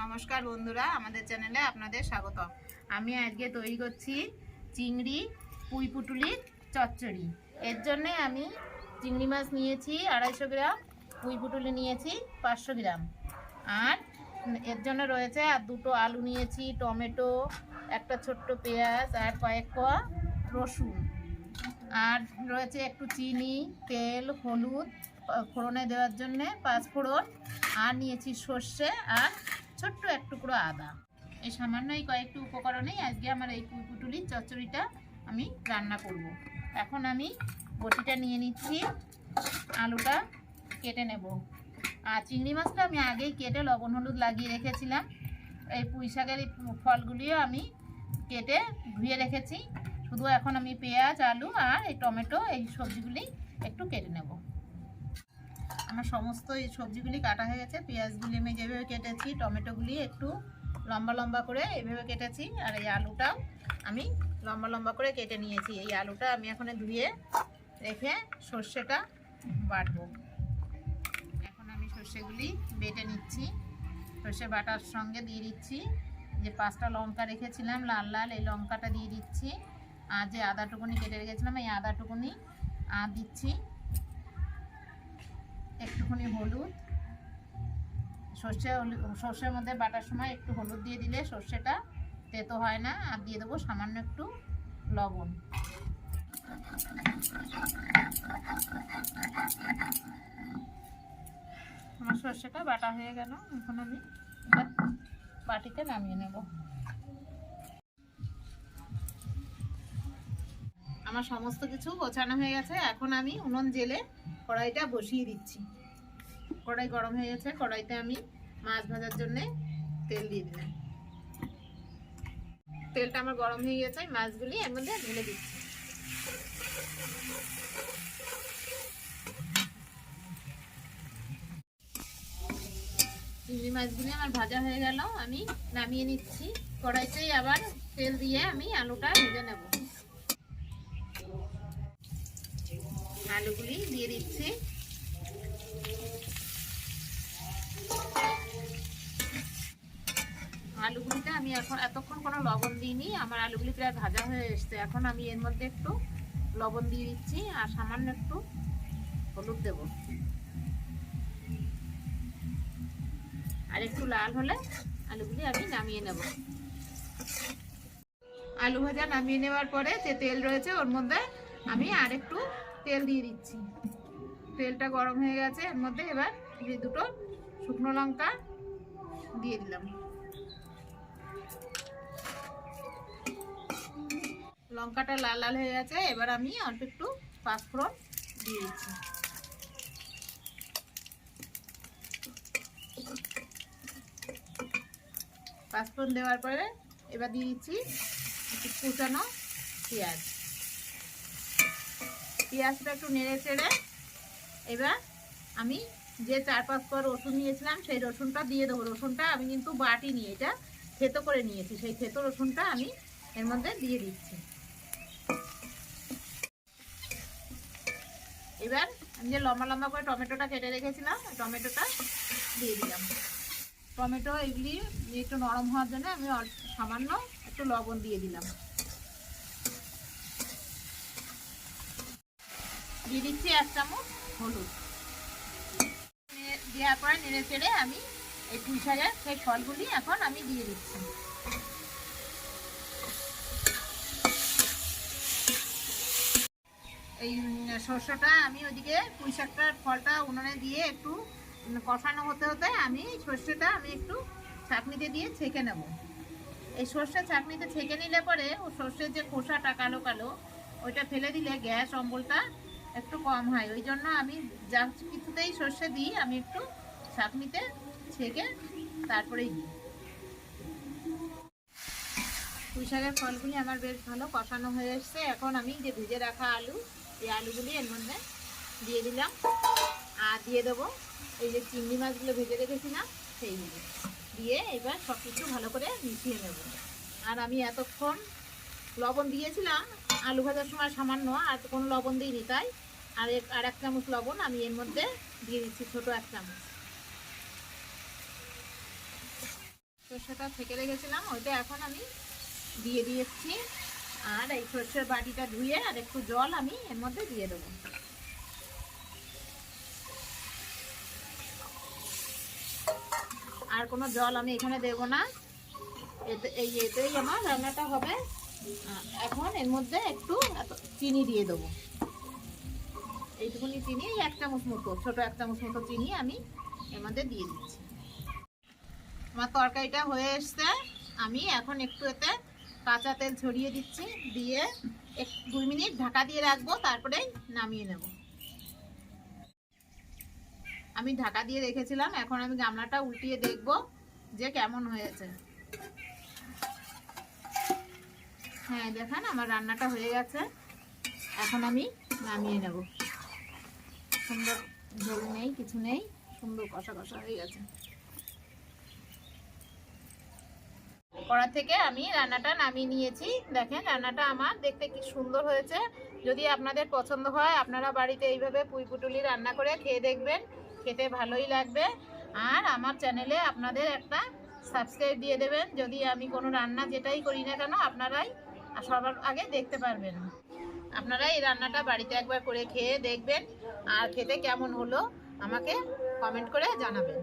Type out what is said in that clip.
নমস্কার বন্ধুরা, আমাদের চ্যানেলে আপনাদের স্বাগত। আমি আজকে তৈরি করছি চিংড়ি পুঁই পুটুলির চচ্চড়ি। এর জন্যে আমি চিংড়ি মাছ নিয়েছি 250 গ্রাম, পুঁই পুটুলি নিয়েছি 500 গ্রাম, আর এর জন্য রয়েছে আর দুটো আলু নিয়েছি, টমেটো, একটা ছোট্ট পেঁয়াজ আর কয়েক কোয়া রসুন, আর রয়েছে একটু চিনি, তেল, হলুদ ফোড়নে দেওয়ার জন্য, 5 ফোড়ন, আর নিয়েছি সর্ষে আর ছোট্ট এক টুকরো আদা। এই সামান্য এই কয়েকটি উপকরণেই আজকে আমার এই পুঁই পুটুলির চচ্চড়িটা আমি রান্না করব। এখন আমি বটিটা নিয়ে নিচ্ছি, আলুটা কেটে নেব। আর চিংড়ি মাছটা আমি আগেই কেটে লবণ হলুদ লাগিয়ে রেখেছিলাম। এই পুঁই শাকের এই ফলগুলিও আমি কেটে ধুয়ে রেখেছি। শুধু এখন আমি পেঁয়াজ, আলু আর এই টমেটো এই সবজিগুলি একটু কেটে নেব। আমার সমস্ত এই সবজিগুলি কাটা হয়ে গেছে। পেঁয়াজগুলি আমি যেভাবে কেটেছি, টমেটোগুলি একটু লম্বা লম্বা করে এইভাবে কেটেছি, আর এই আলুটাও আমি লম্বা লম্বা করে কেটে নিয়েছি। এই আলুটা আমি এখন ধুয়ে রেখে সর্ষেটা বাটবো। এখন আমি সর্ষেগুলি বেটে নিচ্ছি। সর্ষে বাটার সঙ্গে দিয়ে দিচ্ছি যে 5টা লঙ্কা রেখেছিলাম লাল লাল, এই লঙ্কাটা দিয়ে দিচ্ছি। আর যে আদাটুকুনি কেটে রেখেছিলাম এই আদাটুকুনি আর দিচ্ছি। একটুখানি হলুদ, সর্ষের মধ্যে বাটার সময় একটু হলুদ দিয়ে দিলে সর্ষেটা তেতো হয় না। আর দিয়ে দেবো সামান্য একটু লবণ। আমার সর্ষেটা বাটা হয়ে গেল। এখন আমি বাটিতে নামিয়ে নেব। আমার সমস্ত কিছু গোছানো হয়ে গেছে। এখন আমি উনুন জেলে কড়াইটা বসিয়ে দিচ্ছি। কড়াই গরম হয়ে গেছে। কড়াইতে আমি মাছ ভাজার জন্য তেল দিয়ে দিলাম। তেলটা আমার গরম হয়ে গেছে, মাছগুলি এর মধ্যে ঢেলে দিচ্ছি। চিংড়ি মাছগুলি আমার ভাজা হয়ে গেল, আমি নামিয়ে নিচ্ছি। কড়াইতেই আবার তেল দিয়ে আমি আলুটা ভেজে নেব। আলুগুলি দিয়ে দিচ্ছি। আলুগুলিতে আমি এখন এতক্ষণ কোনো লবণ দিইনি। আমার আলুগুলি প্রায় ভাজা হয়ে এসছে। এখন আমি এর মধ্যে একটু লবণ দিয়ে দিচ্ছি আর সামান্য একটু হলুদ দেব। আর একটু লাল হলে আলুগুলি আমি নামিয়ে নেব। আলু ভাজা নামিয়ে নেওয়ার পরে যে তেল রয়েছে ওর মধ্যে আমি আর একটু তেল দিয়ে দিচ্ছি। তেলটা গরম হয়ে গেছে। এর মধ্যে এবার যে দুটো শুকনো লঙ্কা দিয়ে দিলাম। লঙ্কাটা লাল লাল হয়ে গেছে। এবার আমি অল্প একটু 5 ফোড়ন দিয়ে দিচ্ছি। 5 ফোড়ন দেওয়ার পরে এবার দিয়ে দিচ্ছি একটু কুচানো পেঁয়াজ। পেঁয়াজটা একটু নেড়ে চেড়ে এবার আমি যে 4-5 কোয়া রসুন নিয়েছিলাম সেই রসুনটা দিয়ে দেবো। রসুনটা আমি কিন্তু বাটিনি, এটা থেতো করে নিয়েছি। সেই থেতো রসুনটা আমি এর মধ্যে দিয়ে দিচ্ছি। এবার আমি যে লম্বা লম্বা করে টমেটোটা কেটে রেখেছিলাম টমেটোটা দিয়ে দিলাম। টমেটো এগুলি একটু নরম হওয়ার জন্য আমি সামান্য একটু লবণ দিয়ে দিলাম। দিয়ে দিচ্ছি 1 চামচ হলুদ। দেওয়ার পরে নেড়ে চেড়ে আমি এই পুঁই শাকের সেই ফলগুলি এখন আমি দিয়ে দিচ্ছি। এই সর্ষেটা আমি ওইদিকে পুঁই শাকটার ফলটা উনুনে দিয়ে একটু কষানো হতে হতে আমি সর্ষেটা আমি একটু ছাঁকনিতে দিয়ে ছেঁকে নেব। এই সর্ষে ছাঁকনিতে ছেঁকে নিলে পরে ও সর্ষের যে খোসাটা কালো কালো ওইটা ফেলে দিলে গ্যাস অম্বলটা একটু কম হয়। ওই জন্য আমি যা কিছুতেই সর্ষে দিই আমি একটু ছাঁকনিতে ছেঁকে তারপরেই দিই। পুঁই শাকের ফলগুলি আমার বেশ ভালো কষানো হয়ে এসছে। এখন আমি যে ভেজে রাখা আলু, এই আলুগুলি এর মধ্যে দিয়ে দিলাম। আর দিয়ে দেবো এই যে চিংড়ি মাছগুলো ভেজে রেখেছিলাম সেইগুলো দিয়ে এবার সব কিছু ভালো করে মিশিয়ে নেব। আর আমি এতক্ষণ লবণ দিয়েছিলাম আলু ভাজার সময় সামান্য, আর কোনো লবণ দিইনি, তাই আর 1 চামচ লবণ আমি এর মধ্যে দিয়ে দিচ্ছি, ছোটো 1 চামচ। সর্ষেটা থেকে রেখেছিলাম ওইটা এখন আমি দিয়ে দিয়েছি। আর এই সর্ষের বাটিটা ধুয়ে আর একটু জল আমি এর মধ্যে দিয়ে দেবো। আর কোনো জল আমি এখানে দেব না, এতেই আমার রান্নাটা হবে। এখন এর মধ্যে একটু চিনি দিয়ে দেবো, এইটুকুনি চিনি, 1 চামচ মতো, ছোট 1 চামচ মতো চিনি আমি এর মধ্যে দিয়ে দিচ্ছি। আমার তরকারিটা হয়ে এসছে, আমি এখন একটু এতে কাঁচা তেল ছড়িয়ে দিচ্ছি, দিয়ে 2 মিনিট ঢাকা দিয়ে রাখবো, তারপরে নামিয়ে নেব। আমি ঢাকা দিয়ে রেখেছিলাম, এখন আমি গামলাটা উল্টিয়ে দেখব যে কেমন হয়েছে। হ্যাঁ দেখেন আমার রান্নাটা হয়ে গেছে, এখন আমি নামিয়ে নেব। সুন্দর ঝোল নেই, কিছু নেই, সুন্দর কষা কষা হয়ে গেছে। কড়া থেকে আমি রান্নাটা নামিয়ে নিয়েছি। দেখেন রান্নাটা আমার দেখতে কি সুন্দর হয়েছে। যদি আপনাদের পছন্দ হয় আপনারা বাড়িতে এইভাবে পুঁই পুটুলি রান্না করে খেয়ে দেখবেন, খেতে ভালোই লাগবে। আর আমার চ্যানেলে আপনাদের একটা সাবস্ক্রাইব দিয়ে দেবেন, যদি আমি কোনো রান্না যেটাই করি না কেন আপনারাই সবার আগে দেখতে পারবেন। আপনারা এই রান্নাটা বাড়িতে একবার করে খেয়ে দেখবেন, আর খেতে কেমন হলো আমাকে কমেন্ট করে জানাবেন।